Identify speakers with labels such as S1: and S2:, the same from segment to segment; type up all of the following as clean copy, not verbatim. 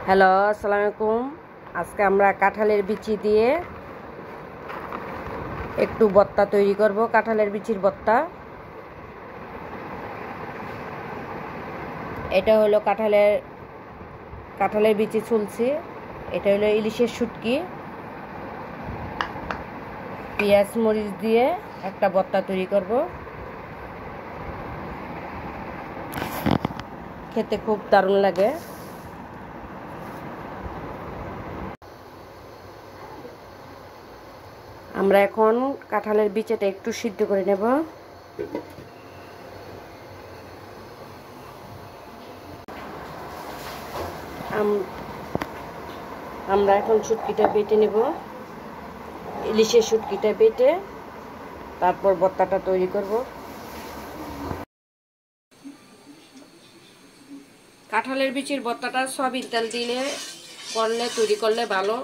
S1: Hello, আসসালামু আলাইকুম। আজকে আমরা কাঁঠালের বিচি দিয়ে একটু ভর্তা তৈরি করব। কাঁঠালের বিচির ভর্তা। এটা হলো কাঁঠালের বিচি ছুলছি। এটা হলো ইলিশের শুটকি। পেঁয়াজ মরিচ দিয়ে একটা ভর্তা তৈরি করব। খেতে খুব দারুণ লাগে। আমরা এখন কাঁঠালের বিচিটা একটু সিদ্ধ করে নেব। আমরা এখন শুটকিটা বেটে নেব। ইলিশের শুটকিটা বেটে তারপর ভর্তাটা তৈরি করব। কাঁঠালের বিচির ভর্তাটা সয়াবিন তেল দিলে তৈরি করলে ভালো।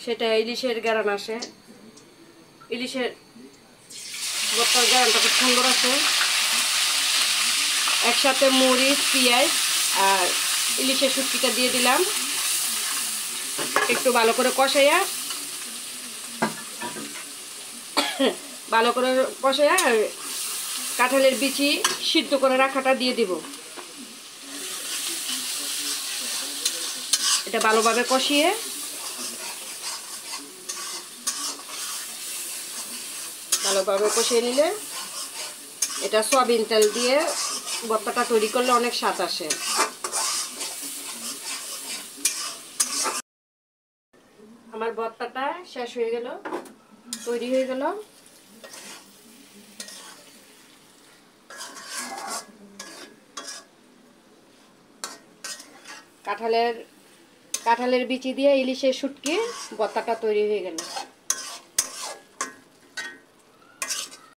S1: সেটা ইলিশের গ্রান আসে। ইলিশের ভর্তার গ্রানটা খুব সুন্দর আছে। একসাথে মরিচ, পেঁয়াজ আর ইলিশের শুটকিটা দিয়ে দিলাম। একটু ভালো করে কষাইয়া কাঁঠালের বিচি সিদ্ধ করে রাখাটা দিয়ে দিব। এটা ভালোভাবে কষিয়ে নিলে এটা সয়াবিন তেল দিয়ে ভর্তাটা তৈরি করলে অনেক স্বাদ আসে। আমার ভর্তাটা শেষ হয়ে গেল, তৈরি হয়ে গেল। কাঁঠালের বিচি দিয়ে ইলিশের শুটকি ভর্তাটা তৈরি হয়ে গেল।